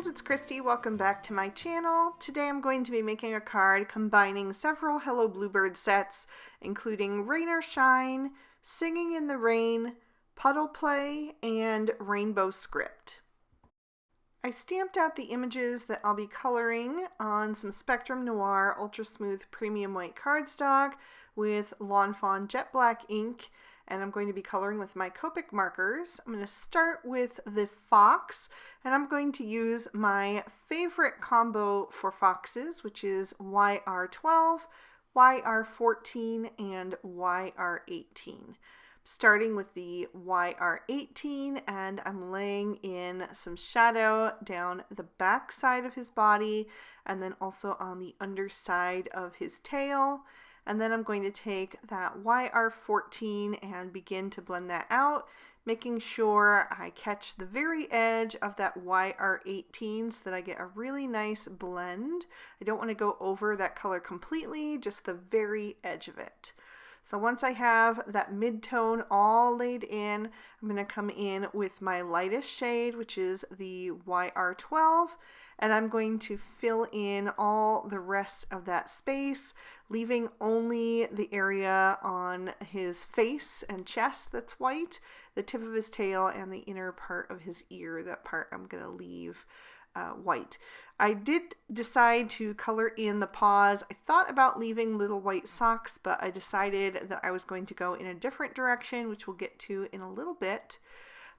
friends, it's Christy. Welcome back to my channel. Today I'm going to be making a card combining several Hello Bluebird sets, including Rain or Shine, Singing in the Rain, Puddle Play, and Rainbow Script. I stamped out the images that I'll be coloring on some Spectrum Noir Ultra Smooth Premium White cardstock with Lawn Fawn Jet Black ink, and I'm going to be coloring with my Copic markers. I'm going to start with the fox, and I'm going to use my favorite combo for foxes, which is YR12, YR14, and YR18. Starting with the YR18, and I'm laying in some shadow down the back side of his body and then also on the underside of his tail. And then I'm going to take that YR14 and begin to blend that out, making sure I catch the very edge of that YR18 so that I get a really nice blend. I don't want to go over that color completely, just the very edge of it. So once I have that mid-tone all laid in, I'm going to come in with my lightest shade, which is the YR12, and I'm going to fill in all the rest of that space, leaving only the area on his face and chest that's white, the tip of his tail, and the inner part of his ear. That part I'm going to leave white. I did decide to color in the paws. I thought about leaving little white socks, but I decided that I was going to go in a different direction, which we'll get to in a little bit.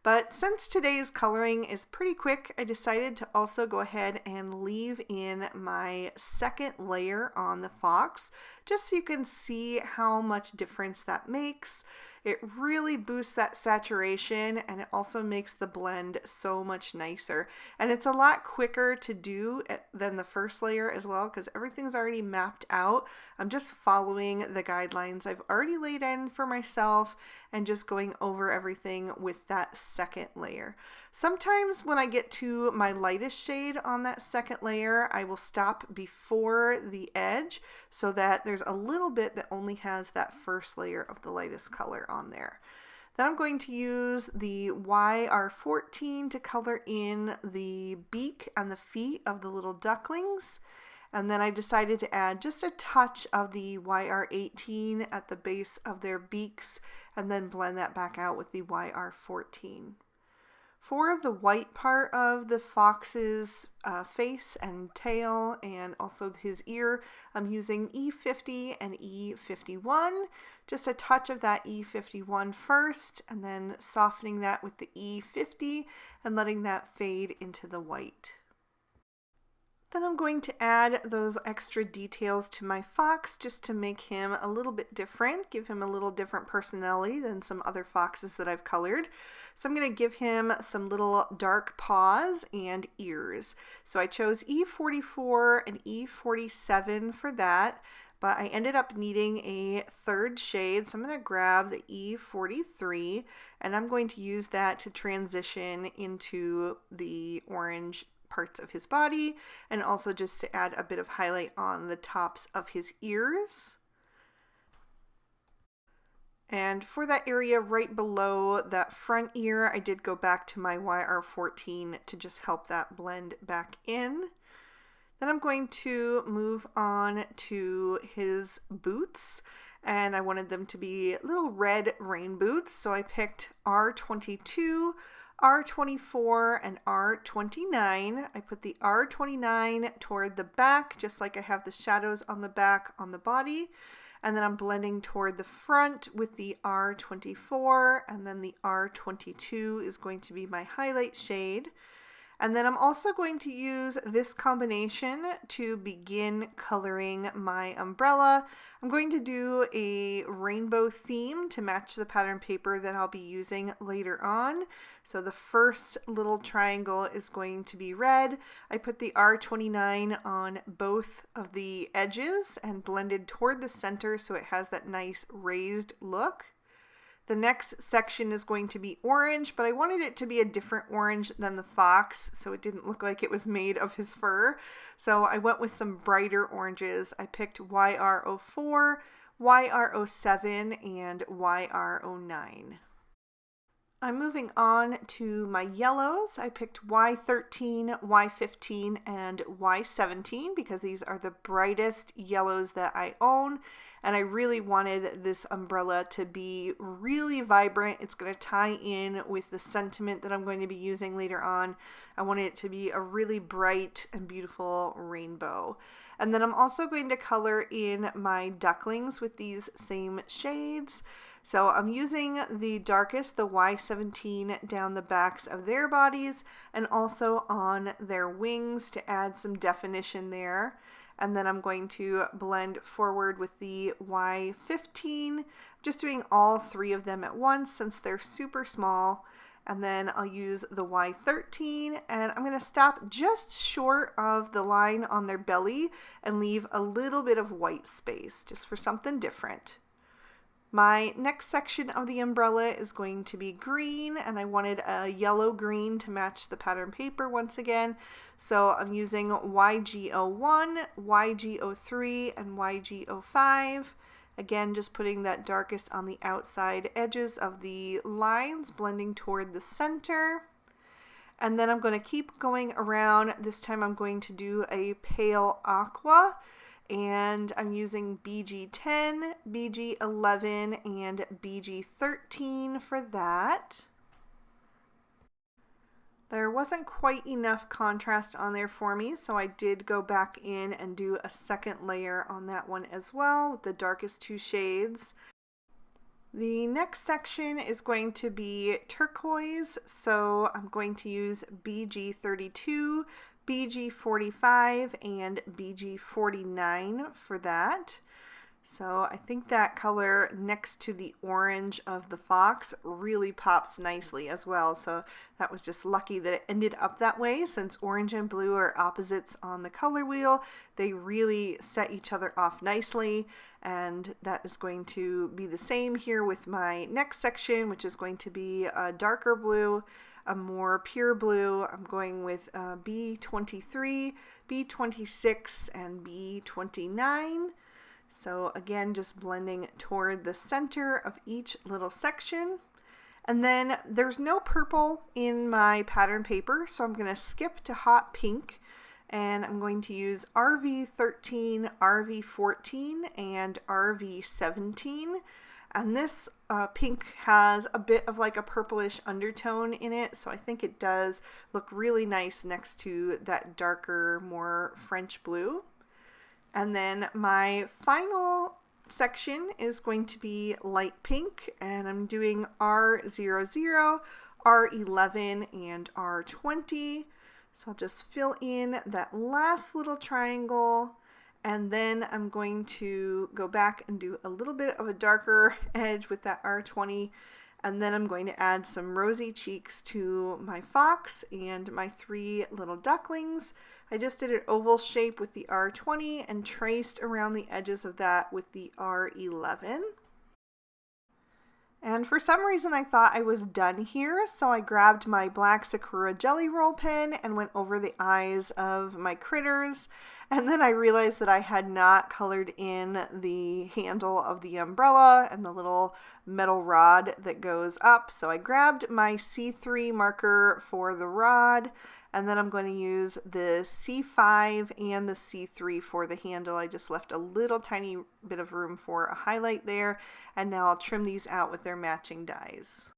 But since today's coloring is pretty quick, I decided to also go ahead and leave in my second layer on the fox, just so you can see how much difference that makes. It really boosts that saturation, and it also makes the blend so much nicer. And it's a lot quicker to do than the first layer as well, because everything's already mapped out. I'm just following the guidelines I've already laid in for myself and just going over everything with that second layer. Sometimes when I get to my lightest shade on that second layer, I will stop before the edge so that there's a little bit that only has that first layer of the lightest color on there. Then I'm going to use the YR14 to color in the beak and the feet of the little ducklings. And then I decided to add just a touch of the YR18 at the base of their beaks and then blend that back out with the YR14. For the white part of the fox's face and tail and also his ear, I'm using E50 and E51. Just a touch of that E51 first, and then softening that with the E50 and letting that fade into the white. Then I'm going to add those extra details to my fox just to make him a little bit different, give him a little different personality than some other foxes that I've colored. So I'm going to give him some little dark paws and ears. So I chose E44 and E47 for that, but I ended up needing a third shade, so I'm going to grab the E43 and I'm going to use that to transition into the orange parts of his body, and also just to add a bit of highlight on the tops of his ears. And for that area right below that front ear, I did go back to my YR14 to just help that blend back in. Then I'm going to move on to his boots, and I wanted them to be little red rain boots, so I picked R22, R24, and R29. I put the R29 toward the back, just like I have the shadows on the back on the body. And then I'm blending toward the front with the R24, and then the R22 is going to be my highlight shade. And then I'm also going to use this combination to begin coloring my umbrella. I'm going to do a rainbow theme to match the pattern paper that I'll be using later on. So the first little triangle is going to be red. I put the R29 on both of the edges and blended toward the center so it has that nice raised look. The next section is going to be orange, but I wanted it to be a different orange than the fox, so it didn't look like it was made of his fur. So I went with some brighter oranges. I picked YR04, YR07, and YR09. I'm moving on to my yellows. I picked Y13, Y15, and Y17 because these are the brightest yellows that I own, and I really wanted this umbrella to be really vibrant. It's going to tie in with the sentiment that I'm going to be using later on. I wanted it to be a really bright and beautiful rainbow. And then I'm also going to color in my ducklings with these same shades. So I'm using the darkest, the Y17, down the backs of their bodies and also on their wings to add some definition there. And then I'm going to blend forward with the Y15, just doing all three of them at once since they're super small. And then I'll use the Y13, and I'm going to stop just short of the line on their belly and leave a little bit of white space just for something different. My next section of the umbrella is going to be green, and I wanted a yellow green to match the pattern paper once again. So I'm using YG01, YG03, and YG05. Again, just putting that darkest on the outside edges of the lines, blending toward the center. And then I'm going to keep going around. This time I'm going to do a pale aqua. And I'm using BG10, BG11, and BG13 for that. There wasn't quite enough contrast on there for me, so I did go back in and do a second layer on that one as well with the darkest two shades. The next section is going to be turquoise, so I'm going to use BG32, BG45, and BG49 for that. So I think that color next to the orange of the fox really pops nicely as well. So that was just lucky that it ended up that way, since orange and blue are opposites on the color wheel. They really set each other off nicely, and that is going to be the same here with my next section, which is going to be a darker blue, a more pure blue. I'm going with B23, B26, and B29. So again, just blending toward the center of each little section. And then there's no purple in my pattern paper, so I'm going to skip to hot pink, and I'm going to use RV13, RV14, and RV17. And this pink has a bit of like a purplish undertone in it, so I think it does look really nice next to that darker, more French blue. And then my final section is going to be light pink, and I'm doing R00, R11, and R20. So I'll just fill in that last little triangle, and then I'm going to go back and do a little bit of a darker edge with that R20, and then I'm going to add some rosy cheeks to my fox and my three little ducklings. I just did an oval shape with the R20 and traced around the edges of that with the R11. And for some reason I thought I was done here, so I grabbed my black Sakura Jelly Roll pen and went over the eyes of my critters, and then I realized that I had not colored in the handle of the umbrella and the little metal rod that goes up, so I grabbed my C3 marker for the rod, and then I'm going to use the C5 and the C3 for the handle. I just left a little tiny bit of room for a highlight there, and now I'll trim these out with their matching dies.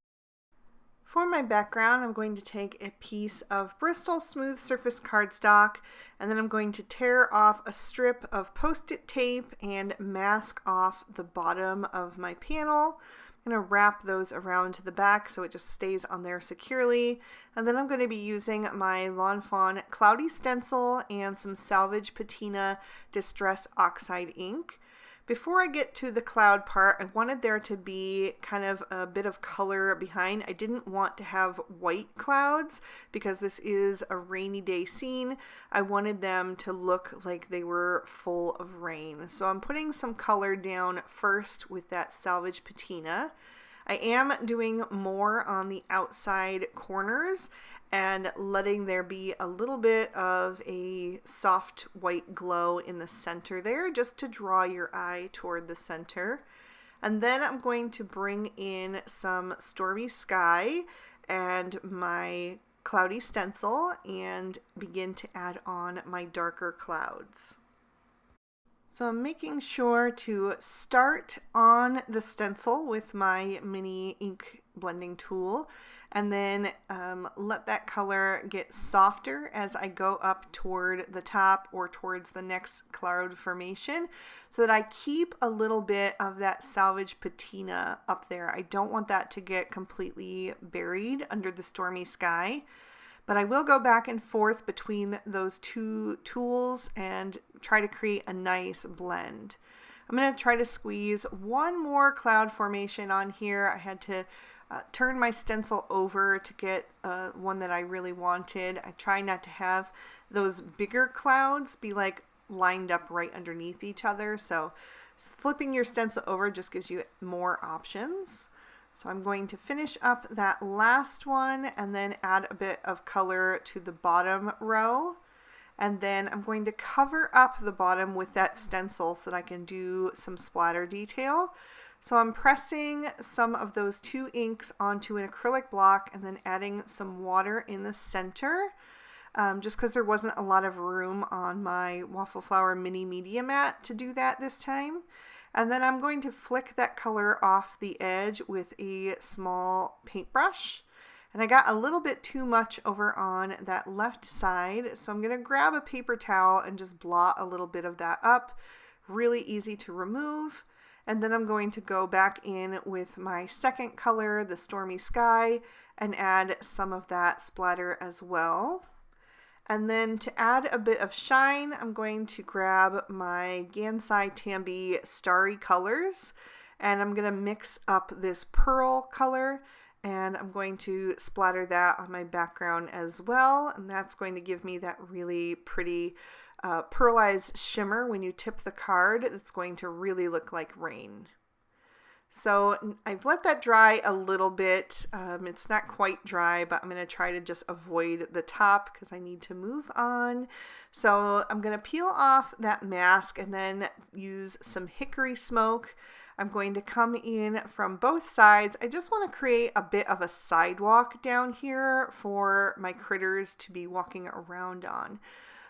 For my background, I'm going to take a piece of Bristol Smooth Surface cardstock, and then I'm going to tear off a strip of Post-it tape and mask off the bottom of my panel. I'm going to wrap those around to the back so it just stays on there securely. And then I'm going to be using my Lawn Fawn Cloudy Stencil and some Salvage Patina Distress Oxide Ink. Before I get to the cloud part, I wanted there to be kind of a bit of color behind. I didn't want to have white clouds because this is a rainy day scene. I wanted them to look like they were full of rain. So I'm putting some color down first with that Salvage Patina. I am doing more on the outside corners and letting there be a little bit of a soft white glow in the center there, just to draw your eye toward the center. And then I'm going to bring in some stormy sky and my cloudy stencil and begin to add on my darker clouds. So I'm making sure to start on the stencil with my mini ink blending tool and then let that color get softer as I go up toward the top or towards the next cloud formation so that I keep a little bit of that salvage patina up there. I don't want that to get completely buried under the stormy sky. But I will go back and forth between those two tools and try to create a nice blend. I'm going to try to squeeze one more cloud formation on here. I had to turn my stencil over to get one that I really wanted. I try not to have those bigger clouds be like lined up right underneath each other. So flipping your stencil over just gives you more options. So I'm going to finish up that last one and then add a bit of color to the bottom row. And then I'm going to cover up the bottom with that stencil so that I can do some splatter detail. So I'm pressing some of those two inks onto an acrylic block and then adding some water in the center. Just because there wasn't a lot of room on my Waffle Flower mini media mat to do that this time. And then I'm going to flick that color off the edge with a small paintbrush. And I got a little bit too much over on that left side, so I'm going to grab a paper towel and just blot a little bit of that up. Really easy to remove. And then I'm going to go back in with my second color, the Stormy Sky, and add some of that splatter as well. And then to add a bit of shine, I'm going to grab my Gansai Tambi Starry Colors, and I'm going to mix up this pearl color, and I'm going to splatter that on my background as well, and that's going to give me that really pretty pearlized shimmer when you tip the card. It's going to really look like rain. So I've let that dry a little bit. It's not quite dry, but I'm going to try to just avoid the top because I need to move on. So I'm going to peel off that mask and then use some hickory smoke. I'm going to come in from both sides. I just want to create a bit of a sidewalk down here for my critters to be walking around on.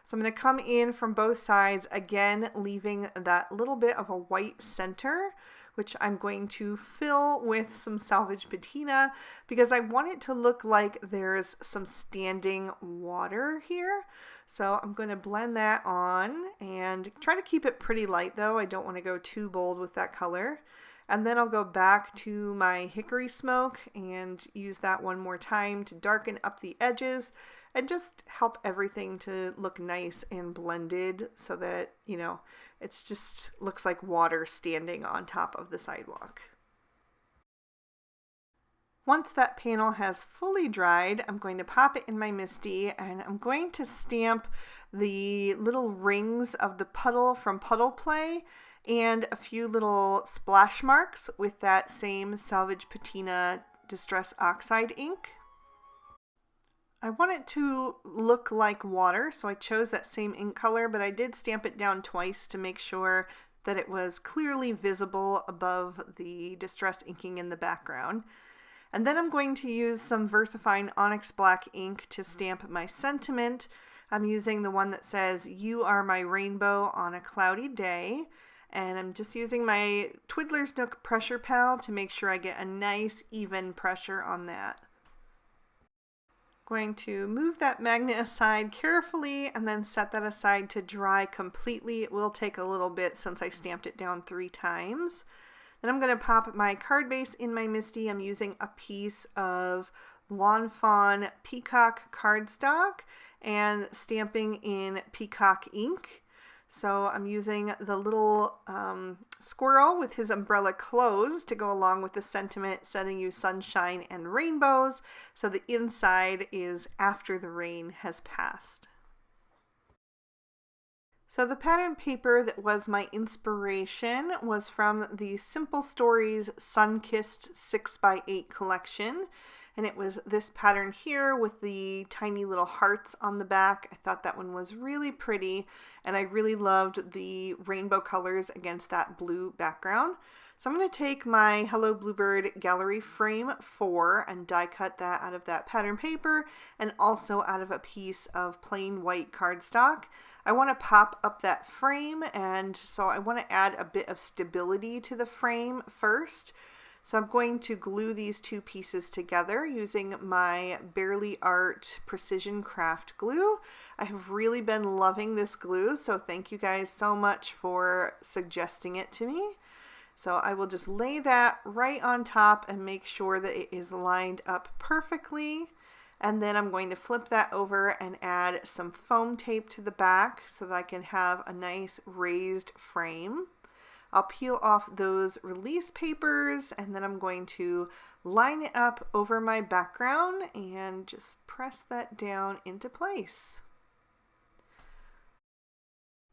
So I'm going to come in from both sides, again leaving that little bit of a white center, which I'm going to fill with some salvage patina because I want it to look like there's some standing water here. So I'm going to blend that on and try to keep it pretty light though. I don't want to go too bold with that color. And then I'll go back to my hickory smoke and use that one more time to darken up the edges and just help everything to look nice and blended so that, you know, it just looks like water standing on top of the sidewalk. Once that panel has fully dried, I'm going to pop it in my MISTI and I'm going to stamp the little rings of the puddle from Puddle Play and a few little splash marks with that same Salvage Patina Distress Oxide ink. I want it to look like water, so I chose that same ink color, but I did stamp it down twice to make sure that it was clearly visible above the distress inking in the background. And then I'm going to use some VersaFine Onyx Black ink to stamp my sentiment. I'm using the one that says, "You are my rainbow on a cloudy day." And I'm just using my Twiddler's Nook pressure pal to make sure I get a nice even pressure on that. Going to move that magnet aside carefully and then set that aside to dry completely. It will take a little bit since I stamped it down 3 times. Then I'm going to pop my card base in my MISTI. I'm using a piece of Lawn Fawn Peacock cardstock and stamping in Peacock ink. So I'm using the little squirrel with his umbrella closed to go along with the sentiment, sending you sunshine and rainbows. So the inside is after the rain has passed. So the pattern paper that was my inspiration was from the Simple Stories Sun-Kissed 6x8 collection. and it was this pattern here with the tiny little hearts on the back. I thought that one was really pretty, and I really loved the rainbow colors against that blue background. So I'm going to take my Hello Bluebird Gallery Frame 4 and die cut that out of that pattern paper and also out of a piece of plain white cardstock. I want to pop up that frame, and so I want to add a bit of stability to the frame first. So I'm going to glue these two pieces together using my Barely Art Precision Craft glue. I have really been loving this glue, so thank you guys so much for suggesting it to me. So I will just lay that right on top and make sure that it is lined up perfectly. And then I'm going to flip that over and add some foam tape to the back so that I can have a nice raised frame. I'll peel off those release papers, and then I'm going to line it up over my background and just press that down into place.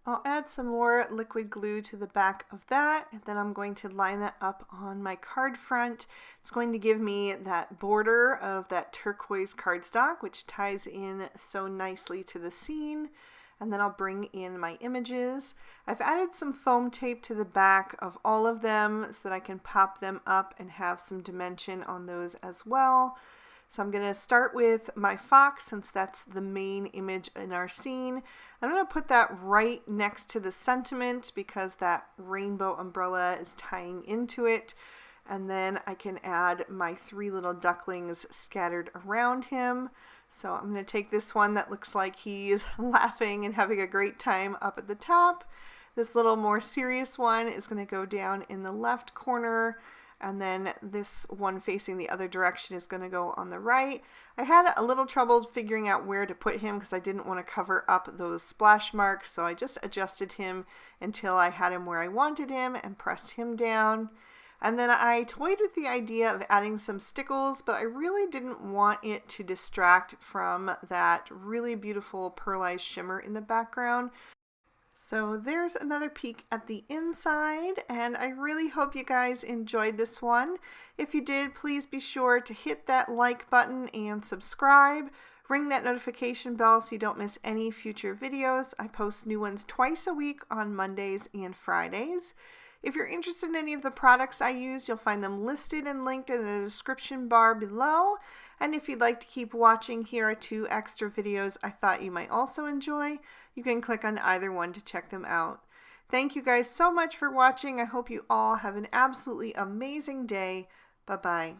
I'll add some more liquid glue to the back of that, and then I'm going to line that up on my card front. It's going to give me that border of that turquoise cardstock, which ties in so nicely to the scene. And then I'll bring in my images. I've added some foam tape to the back of all of them so that I can pop them up and have some dimension on those as well. So I'm going to start with my fox, since that's the main image in our scene. I'm going to put that right next to the sentiment because that rainbow umbrella is tying into it. And then I can add my 3 little ducklings scattered around him. So I'm going to take this one that looks like he's laughing and having a great time up at the top. This little more serious one is going to go down in the left corner. And then this one facing the other direction is going to go on the right. I had a little trouble figuring out where to put him because I didn't want to cover up those splash marks. So I just adjusted him until I had him where I wanted him and pressed him down. And then I toyed with the idea of adding some stickles, but I really didn't want it to distract from that really beautiful pearlized shimmer in the background. So there's another peek at the inside, and I really hope you guys enjoyed this one. If you did, please be sure to hit that like button and subscribe. Ring that notification bell so you don't miss any future videos. I post new ones twice a week on Mondays and Fridays. If you're interested in any of the products I use, you'll find them listed and linked in the description bar below. And if you'd like to keep watching, here are 2 extra videos I thought you might also enjoy. You can click on either one to check them out. Thank you guys so much for watching. I hope you all have an absolutely amazing day. Bye-bye.